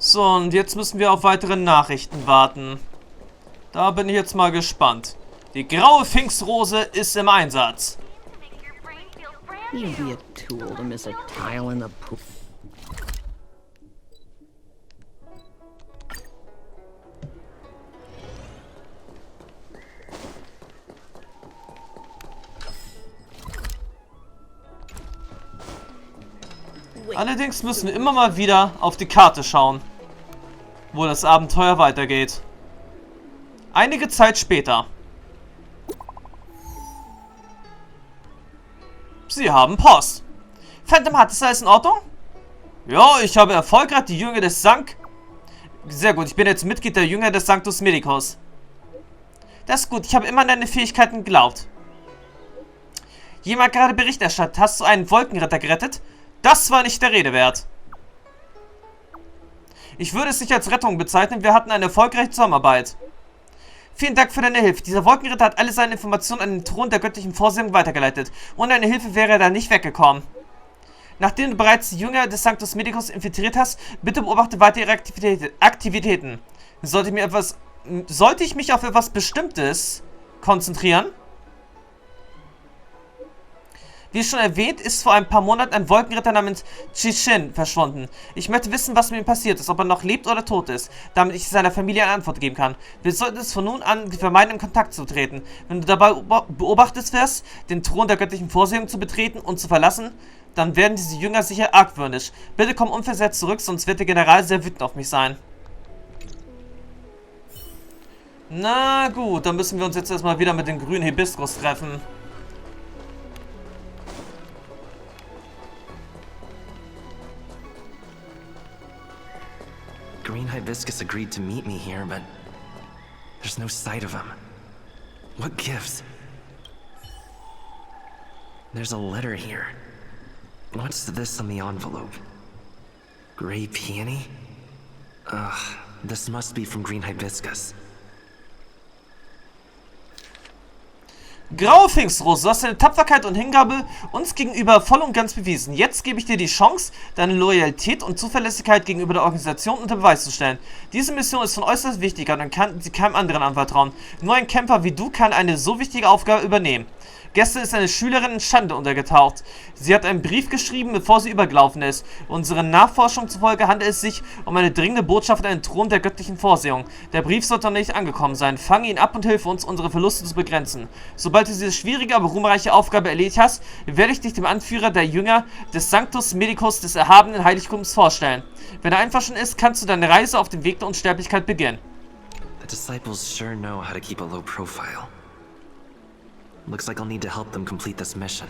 So, und jetzt müssen wir auf weitere Nachrichten warten. Da bin ich jetzt mal gespannt. Die graue Pfingstrose ist im Einsatz. You'd be a tool to miss a tile in the pool. Allerdings müssen wir immer mal wieder auf die Karte schauen, wo das Abenteuer weitergeht. Einige Zeit später. Sie haben Post. Phantom, hat es alles in Ordnung? Ja, ich habe erfolgreich die Jünger des Sehr gut, ich bin jetzt Mitglied der Jünger des Sanctus Medicus. Das ist gut, ich habe immer an deine Fähigkeiten geglaubt. Jemand gerade Bericht erstattet. Hast du einen Wolkenritter gerettet? Das war nicht der Rede wert. Ich würde es nicht als Rettung bezeichnen, wir hatten eine erfolgreiche Zusammenarbeit. Vielen Dank für deine Hilfe. Dieser Wolkenritter hat alle seine Informationen an den Thron der göttlichen Vorsehung weitergeleitet. Ohne deine Hilfe wäre er da nicht weggekommen. Nachdem du bereits die Jünger des Sanctus Medicus infiltriert hast, bitte beobachte weiter ihre Aktivitäten. Sollte ich mich auf etwas Bestimmtes konzentrieren? Wie schon erwähnt, ist vor ein paar Monaten ein Wolkenritter namens Chishin verschwunden. Ich möchte wissen, was mit ihm passiert ist, ob er noch lebt oder tot ist, damit ich seiner Familie eine Antwort geben kann. Wir sollten es von nun an vermeiden, in Kontakt zu treten. Wenn du dabei beobachtet wirst, den Thron der göttlichen Vorsehung zu betreten und zu verlassen, dann werden diese Jünger sicher argwöhnisch. Bitte komm unversetzt zurück, sonst wird der General sehr wütend auf mich sein. Na gut, dann müssen wir uns jetzt erstmal wieder mit dem grünen Hibiskus treffen. Green Hibiscus agreed to meet me here, but there's no sight of him. What gives? There's a letter here. What's this on the envelope? Gray peony? Ugh, this must be from Green Hibiscus. Graue Pfingstrose, du hast deine Tapferkeit und Hingabe uns gegenüber voll und ganz bewiesen. Jetzt gebe ich dir die Chance, deine Loyalität und Zuverlässigkeit gegenüber der Organisation unter Beweis zu stellen. Diese Mission ist von äußerst Wichtigkeit und kann sie keinem anderen anvertrauen. Nur ein Kämpfer wie du kann eine so wichtige Aufgabe übernehmen. Gestern ist eine Schülerin in Schande untergetaucht. Sie hat einen Brief geschrieben, bevor sie übergelaufen ist. Unseren Nachforschungen zufolge handelt es sich um eine dringende Botschaft an den Thron der göttlichen Vorsehung. Der Brief sollte noch nicht angekommen sein. Fange ihn ab und hilfe uns, unsere Verluste zu begrenzen. Sobald du diese schwierige, aber ruhmreiche Aufgabe erledigt hast, werde ich dich dem Anführer der Jünger des Sanctus Medicus des erhabenen Heiligtums vorstellen. Wenn er einverstanden ist, kannst du deine Reise auf dem Weg der Unsterblichkeit beginnen. The disciples sure know how to keep a low profile. Looks like I'll need to help them complete this mission.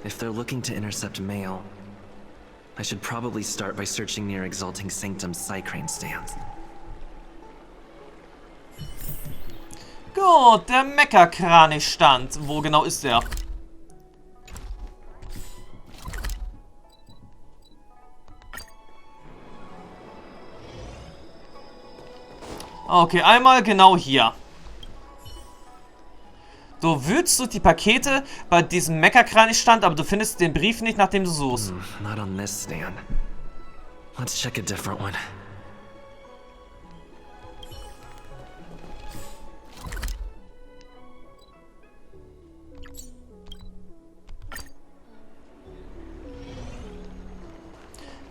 If they're looking to intercept mail, I should probably start by searching near Exalting Sanctum's Cycrane stands. Gut, der Meckerkranich-Stand. Wo genau ist der? Okay, einmal genau hier. Du wühlst durch die Pakete bei diesem Meckerkranich-Stand, aber du findest den Brief nicht, nach dem du suchst. Not on this stand. Let's check a different one.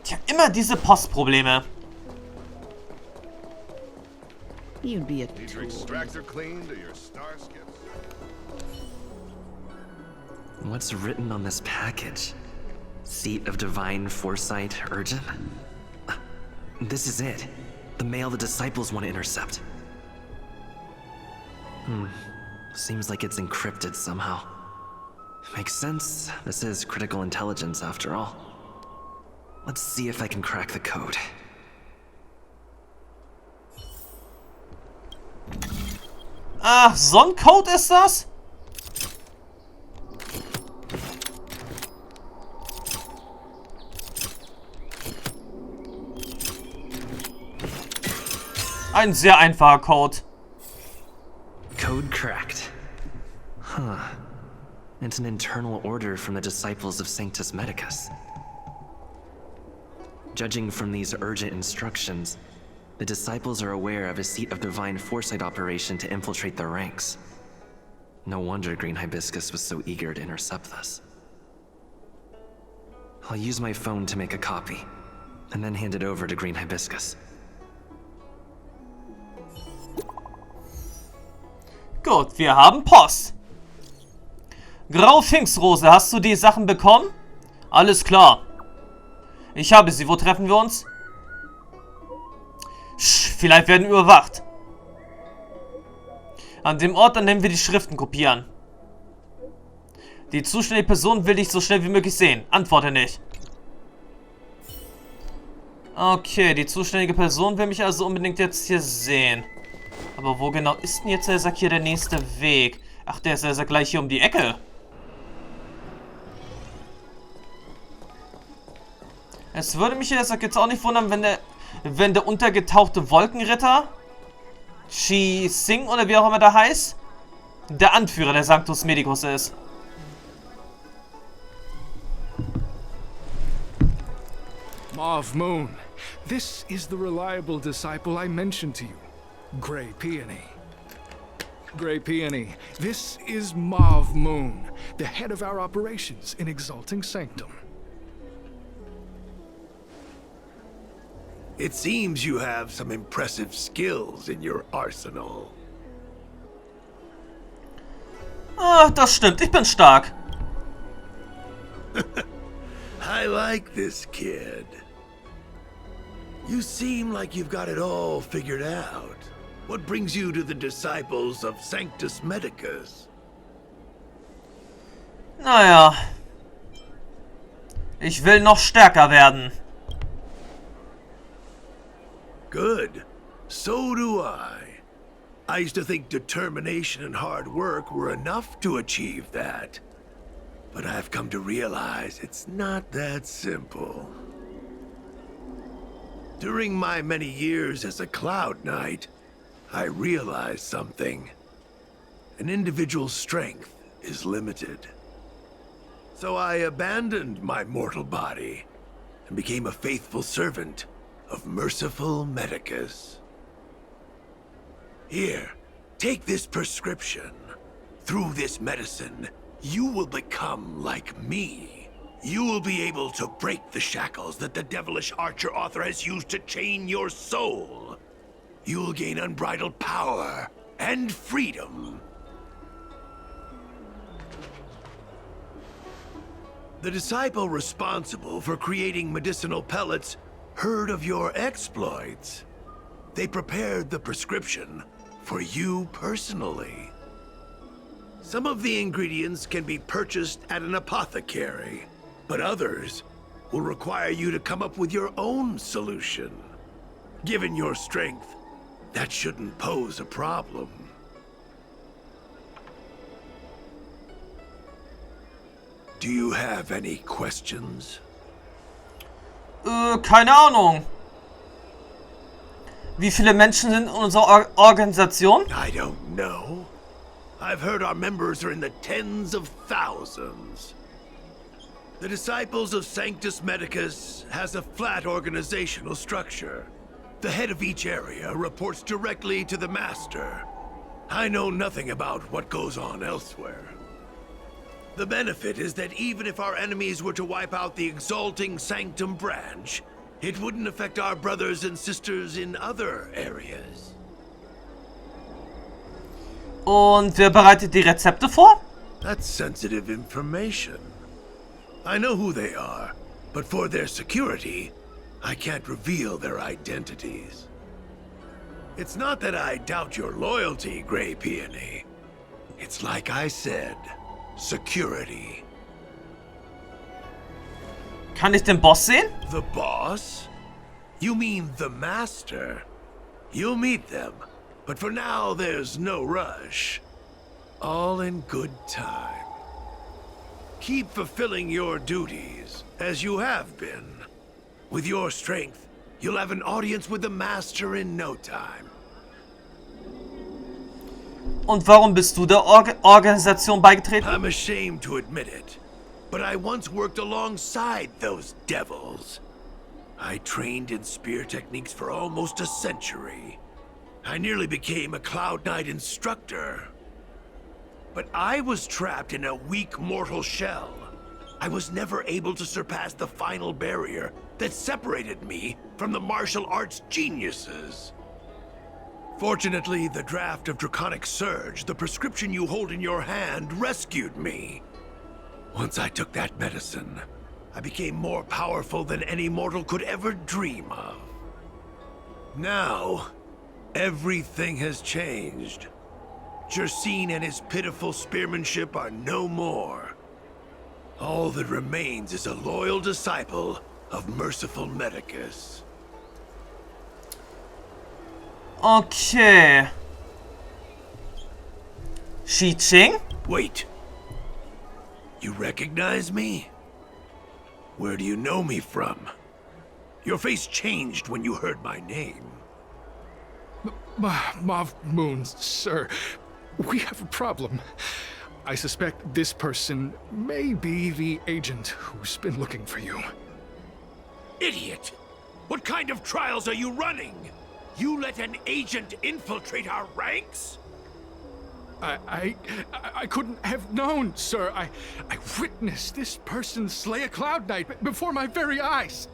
Tja, immer diese Postprobleme. You'd be a Need your tool. extractor cleaned or your star skips? What's written on this package? Seat of Divine Foresight, urgent? This is it. The mail the disciples want to intercept. Seems like it's encrypted somehow. Makes sense. This is critical intelligence after all. Let's see if I can crack the code. Ach, so ein Code ist das? Ein sehr einfacher Code. Code cracked. Huh. It's an internal order from the disciples of Sanctus Medicus. Judging from these urgent instructions, the disciples are aware of a seat of divine foresight operation to infiltrate their ranks. No wonder Green Hibiscus was so eager to intercept this. I'll use my phone to make a copy, and then hand it over to Green Hibiscus. Gut, wir haben Post. Graue Pfingstrose, hast du die Sachen bekommen? Alles klar. Ich habe sie. Wo treffen wir uns? Vielleicht werden wir überwacht. An dem Ort, an dem wir die Schriften kopieren. Die zuständige Person will dich so schnell wie möglich sehen. Antworte nicht. Okay, die zuständige Person will mich also unbedingt jetzt hier sehen. Aber wo genau ist denn jetzt, sagt hier, der nächste Weg? Ach, der ist also gleich hier um die Ecke. Es würde mich jetzt auch nicht wundern, wenn der untergetauchte Wolkenritter, Chi Sing oder wie auch immer der heißt, der Anführer der Sanctus Medicus ist. Mauve Moon, this is the reliable disciple I mentioned to you, Grey Peony. Grey Peony, this is Mauve Moon, the head of our operations in Exalting Sanctum. It seems you have some impressive skills in your arsenal. Ah, das stimmt. Ich bin stark. I like this kid. You seem like you've got it all figured out. What brings you to the disciples of Sanctus Medicus? Naja. Ich will noch stärker werden. Good. So do I. I used to think determination and hard work were enough to achieve that. But I've come to realize it's not that simple. During my many years as a Cloud Knight, I realized something. An individual's strength is limited. So I abandoned my mortal body and became a faithful servant of merciful Medicus. Here, take this prescription. Through this medicine, you will become like me. You will be able to break the shackles that the devilish archer author has used to chain your soul. You will gain unbridled power and freedom. The disciple responsible for creating medicinal pellets heard of your exploits. They prepared the prescription for you personally. Some of the ingredients can be purchased at an apothecary, but others will require you to come up with your own solution. Given your strength, that shouldn't pose a problem. Do you have any questions? Keine Ahnung. Wie viele Menschen sind in unserer Organisation? I don't know. I've heard our members are in the tens of thousands. The Disciples of Sanctus Medicus has a flat organizational structure. The head of each area reports directly to the Master. I know nothing about what goes on elsewhere. The benefit is that even if our enemies were to wipe out the Exalting Sanctum branch, it wouldn't affect our brothers and sisters in other areas. Und wer bereitet die Rezepte vor? That's sensitive information. I know who they are, but for their security, I can't reveal their identities. It's not that I doubt your loyalty, Grey Peony. It's like I said. Security. Kann ich den Boss sehen? The boss? You mean the Master? You'll meet them, but for now there's no rush. All in good time. Keep fulfilling your duties, as you have been. With your strength, you'll have an audience with the Master in no time. Und warum bist du der Organisation beigetreten? I'm ashamed to admit it, but I once worked alongside those devils. I trained in spear techniques for almost a century. I nearly became a Cloud Knight instructor. But I was trapped in a weak mortal shell. I was never able to surpass the final barrier that separated me from the martial arts geniuses. Fortunately, the draft of Draconic Surge, the prescription you hold in your hand, rescued me. Once I took that medicine, I became more powerful than any mortal could ever dream of. Now, everything has changed. Jersine and his pitiful spearmanship are no more. All that remains is a loyal disciple of merciful Medicus. Okay. Xi-Ching? Wait. You recognize me? Where do you know me from? Your face changed when you heard my name. Mauve Moon, sir. We have a problem. I suspect this person may be the agent who's been looking for you. Idiot! What kind of trials are you running? You let an agent infiltrate our ranks? I couldn't have known, sir. I witnessed this person slay a Cloud Knight before my very eyes.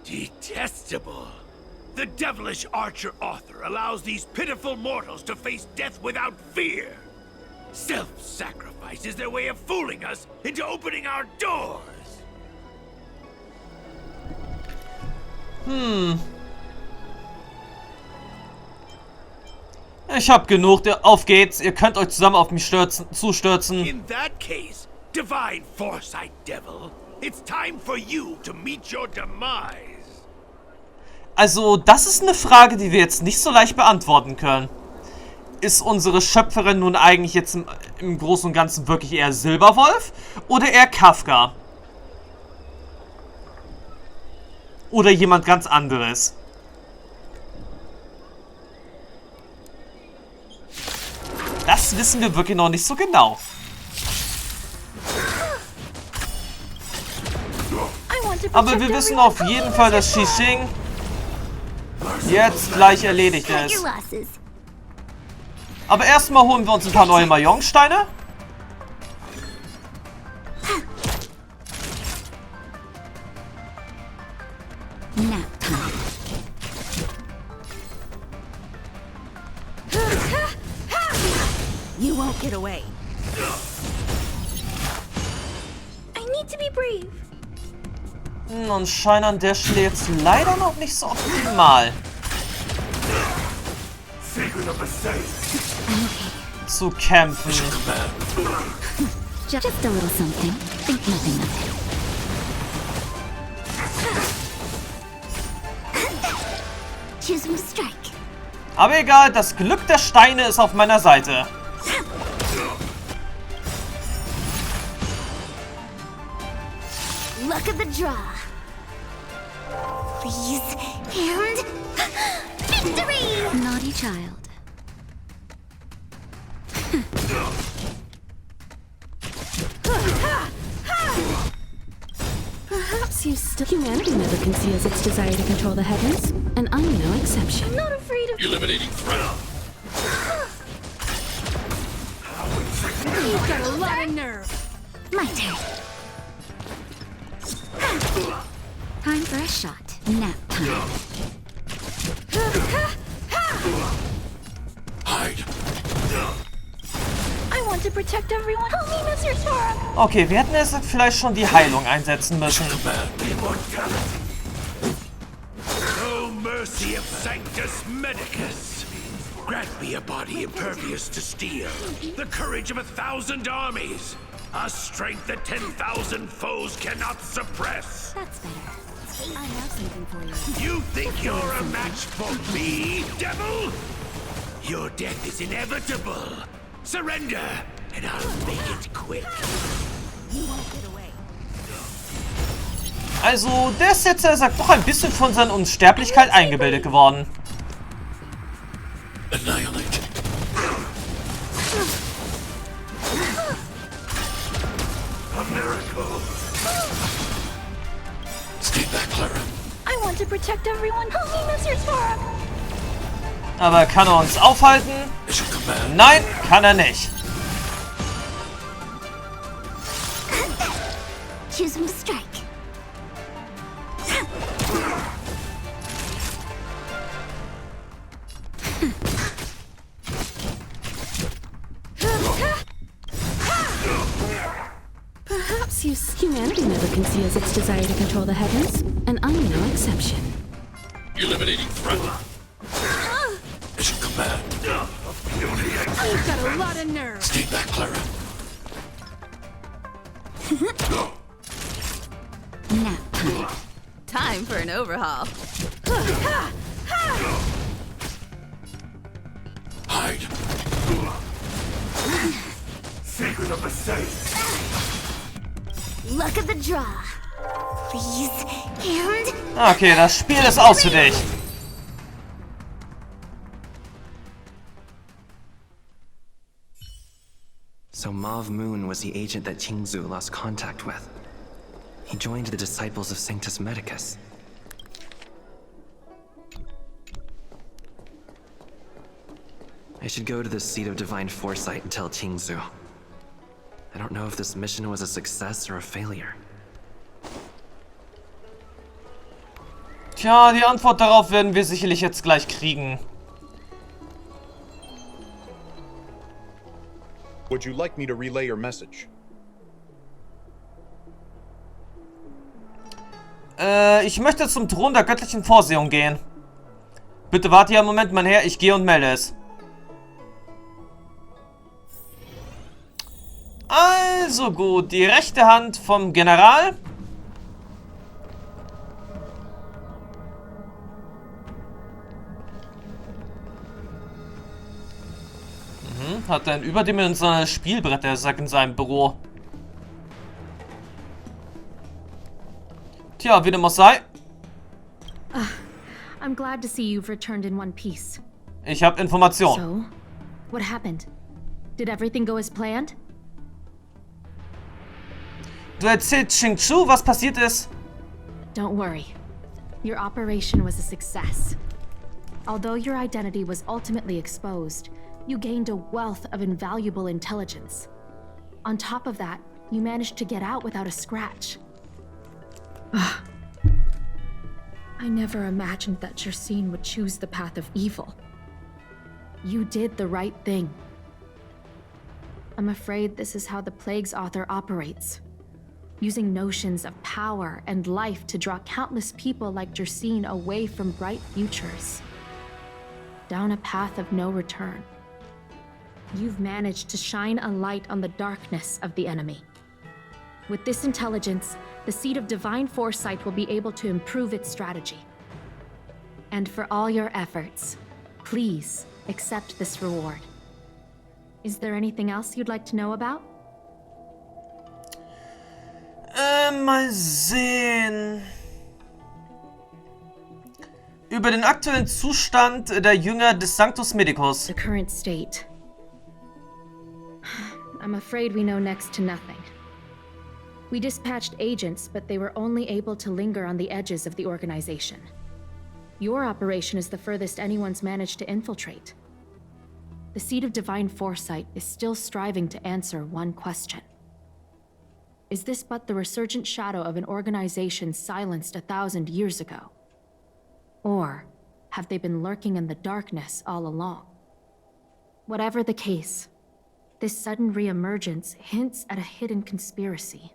Detestable. The devilish archer-author allows these pitiful mortals to face death without fear. Self-sacrifice is their way of fooling us into opening our doors. Ich hab genug. Auf geht's. Ihr könnt euch zusammen auf mich zustürzen. In that case, divine foresight, devil, it's time for you to meet your demise. Also, das ist eine Frage, die wir jetzt nicht so leicht beantworten können. Ist unsere Schöpferin nun eigentlich jetzt im Großen und Ganzen wirklich eher Silberwolf oder eher Kafka? Oder jemand ganz anderes? Das wissen wir wirklich noch nicht so genau. Aber wir wissen auf jeden Fall, dass Xi-Ching jetzt gleich erledigt ist. Aber erstmal holen wir uns ein paar neue Mahjong-Steine. You won't get away. I need to be brave. Und scheint an der Stelle jetzt leider noch nicht so optimal zu kämpfen. Just a little something. Think nothing of it. Choose your strike. Aber egal, das Glück der Steine ist auf meiner Seite. Luck of the draw. Please, and victory! Naughty child. Perhaps you still... Humanity never conceals its desire to control the heavens, and I'm no exception. I'm not afraid of... Eliminating threat. You've got a lot of nerve. My turn. Time for a shot. Nap time. Hide. I want to protect everyone. Help me, Mr. Sora. Okay, wir hätten jetzt vielleicht schon die Heilung einsetzen müssen. No mercy of Sanctus Medicus. Grant me a body impervious to steel, the courage of 1,000 armies, a strength that 10,000 foes cannot suppress. That's better. I have something for you. You think you're a match for me, devil? Your death is inevitable. Surrender, and I'll make it quick. You won't get away. Also, der ist jetzt, er sagt, doch ein bisschen von seiner Unsterblichkeit eingebildet geworden. Annihilate. A miracle. Stay back, Clara. I want to protect everyone. Help me, Mr. Spark. Aber kann er uns aufhalten? Mission command. Nein, kann er nicht. Choosing strike. Perhaps humanity never conceals its desire to control the heavens, and I'm no exception. Eliminating threat. Mission command. You've got a lot of nerve. Stay back, Clara. Nap time. Time for an overhaul. Hide. Secret of the safe. Look at the draw. Please, and... Okay, das Spiel ist aus für dich. So Mauve Moon was the agent that Qingzu lost contact with. He joined the disciples of Sanctus Medicus. I should go to the seat of divine foresight and tell Qingzu. I don't know if this mission was a success or a failure. Tja, die Antwort darauf werden wir sicherlich jetzt gleich kriegen. Would you like me to relay your message? Ich möchte zum Thron der göttlichen Vorsehung gehen. Bitte warte hier einen Moment, mein Herr, ich gehe und melde es. Also gut, die rechte Hand vom General. Hat ein überdimensionales Spielbrett, der Sack in seinem Büro. Tja, wie dem auch sei. I'm glad to see you've returned in one piece. Ich habe Informationen. So, what happened? Did everything go as planned? Du erzählst Qingzu, was passiert ist? Don't worry. Your operation was a success. Although your identity was ultimately exposed, you gained a wealth of invaluable intelligence. On top of that, you managed to get out without a scratch. I never imagined that Jarsine would choose the path of evil. You did the right thing. I'm afraid this is how the Plague's author operates. Using notions of power and life to draw countless people like Jarsine away from bright futures. Down a path of no return. You've managed to shine a light on the darkness of the enemy. With this intelligence, the seat of divine foresight will be able to improve its strategy. And for all your efforts, please accept this reward. Is there anything else you'd like to know about? Mal sehen. Über den aktuellen Zustand der Jünger des Sanctus Medicus. The current state. I'm afraid we know next to nothing. We dispatched agents, but they were only able to linger on the edges of the organization. Your operation is the furthest anyone's managed to infiltrate. The seat of divine foresight is still striving to answer one question. Is this but the resurgent shadow of an organization silenced 1,000 years ago? Or have they been lurking in the darkness all along? Whatever the case, this sudden reemergence hints at a hidden conspiracy.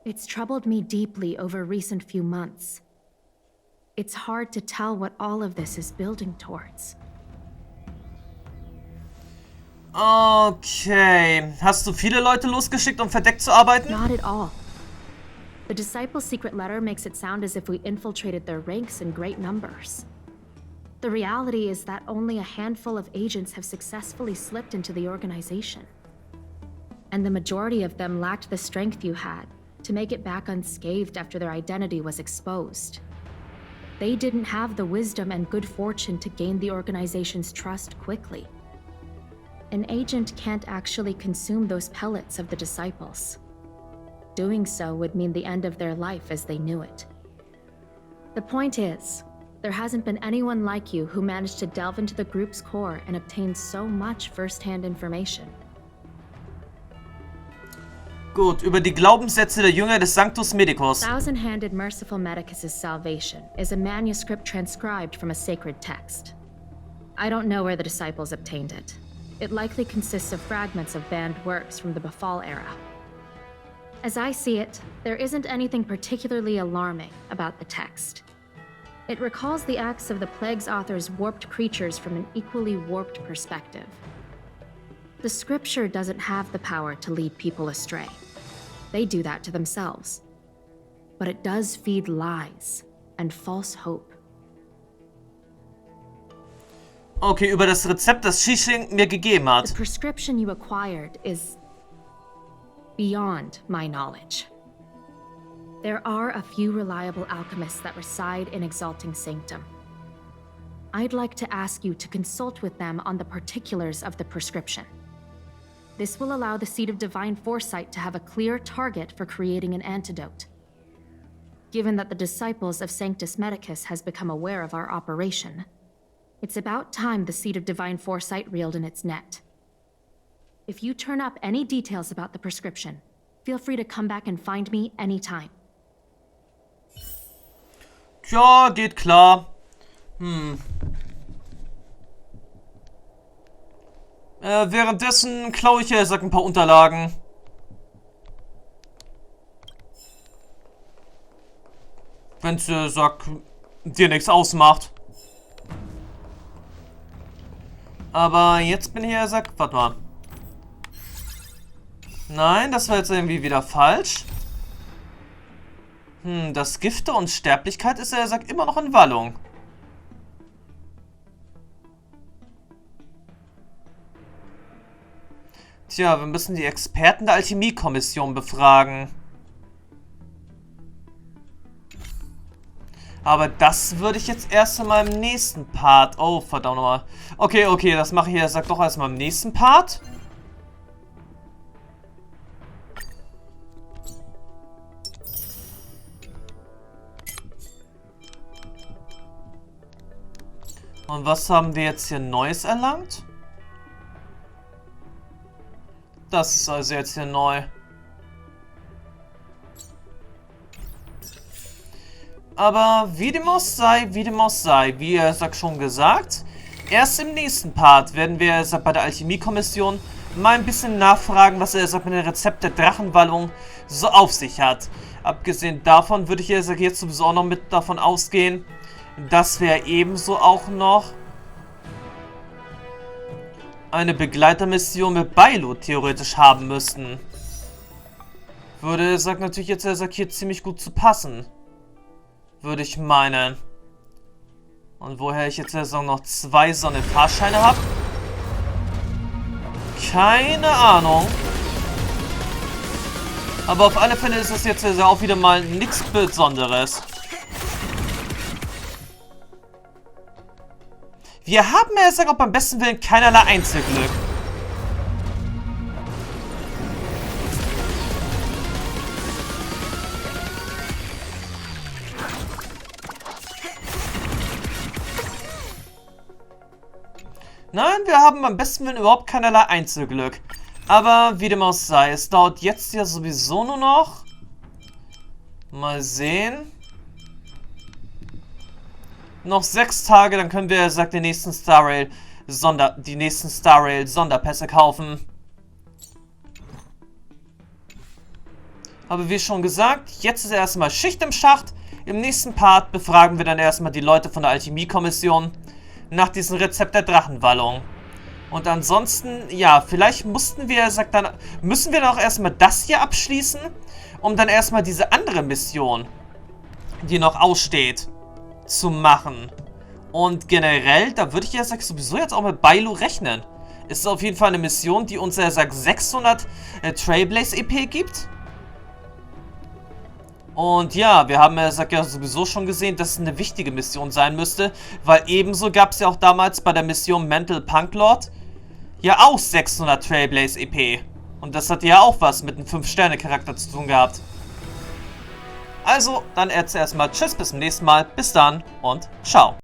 It's troubled me deeply over recent few months. It's hard to tell what all of this is building towards. Okay. Hast du viele Leute losgeschickt, um verdeckt zu arbeiten? Not at all. The Disciples' secret letter makes it sound as if we infiltrated their ranks in great numbers. The reality is that only a handful of agents have successfully slipped into the organization. And the majority of them lacked the strength you had to make it back unscathed after their identity was exposed. They didn't have the wisdom and good fortune to gain the organization's trust quickly. An agent can't actually consume those pellets of the Disciples. doing so would mean the end of their life as they knew it. The point is, there hasn't been anyone like you who managed to delve into the group's core and obtain so much first-hand information. Gut, über die Glaubenssätze der Jünger des Sanctus Medicus. Thousand-handed Merciful Medicus' salvation is a manuscript transcribed from a sacred text. I don't know where the disciples obtained it. It likely consists of fragments of banned works from the Befall era. As I see it, there isn't anything particularly alarming about the text. It recalls the acts of the Plague's author's warped creatures from an equally warped perspective. The scripture doesn't have the power to lead people astray. They do that to themselves. But it does feed lies and false hope. Okay, über das Rezept, das Shishing mir gegeben hat. The prescription you acquired is beyond my knowledge. There are a few reliable alchemists that reside in Exalting Sanctum. I'd like to ask you to consult with them on the particulars of the prescription. This will allow the Seed of Divine Foresight to have a clear target for creating an antidote. Given that the disciples of Sanctus Medicus has become aware of our operation, it's about time the Seed of Divine Foresight reeled in its net. If you turn up any details about the prescription, feel free to come back and find me anytime. Ja, geht klar. Währenddessen klaue ich ein paar Unterlagen. Wenn's dir nichts ausmacht. Aber jetzt bin ich warte mal. Nein, das war jetzt irgendwie wieder falsch. Das Gift der Unsterblichkeit ist immer noch in Wallung. Tja, wir müssen die Experten der Alchemie-Kommission befragen. Aber das würde ich jetzt erst in meinem nächsten Part... Oh, verdammt nochmal. Okay, das mache ich doch erstmal im nächsten Part. Und was haben wir jetzt hier Neues erlangt? Das ist also jetzt hier neu. Aber wie dem auch sei, wie schon gesagt, erst im nächsten Part werden wir bei der Alchemie-Kommission mal ein bisschen nachfragen, was mit dem Rezept der Drachenwallung so auf sich hat. Abgesehen davon würde ich jetzt sowieso auch noch mit davon ausgehen, dass wir ebenso auch noch eine Begleitermission mit Bailo theoretisch haben müssten. Würde natürlich jetzt hier ziemlich gut zu passen. Würde ich meinen. Und woher ich jetzt noch 2 so eine Fahrscheine habe? Keine Ahnung. Aber auf alle Fälle ist es jetzt auch wieder mal nichts Besonderes. Wir haben auch beim besten Willen keinerlei Einzelglück. Nein, wir haben beim besten Willen überhaupt keinerlei Einzelglück. Aber wie dem auch sei, es dauert jetzt ja sowieso nur noch. Mal sehen. Noch 6 Tage, dann können wir, die nächsten Star Rail Sonderpässe kaufen. Aber wie schon gesagt, jetzt ist erstmal Schicht im Schacht. Im nächsten Part befragen wir dann erstmal die Leute von der Alchemie-Kommission nach diesem Rezept der Drachenwallung. Und ansonsten, ja, vielleicht müssen wir dann auch erstmal das hier abschließen, um dann erstmal diese andere Mission, die noch aussteht, zu machen. Und generell, da würde ich sowieso jetzt auch mit Bailo rechnen. Ist auf jeden Fall eine Mission, die uns 600 Trailblaze EP gibt. Und ja, wir haben ja sowieso schon gesehen, dass es eine wichtige Mission sein müsste, weil ebenso gab es ja auch damals bei der Mission Mental Punk Lord ja auch 600 Trailblaze EP. Und das hat ja auch was mit einem 5-Sterne-Charakter zu tun gehabt. Also, dann jetzt erstmal tschüss, bis zum nächsten Mal. Bis dann und ciao.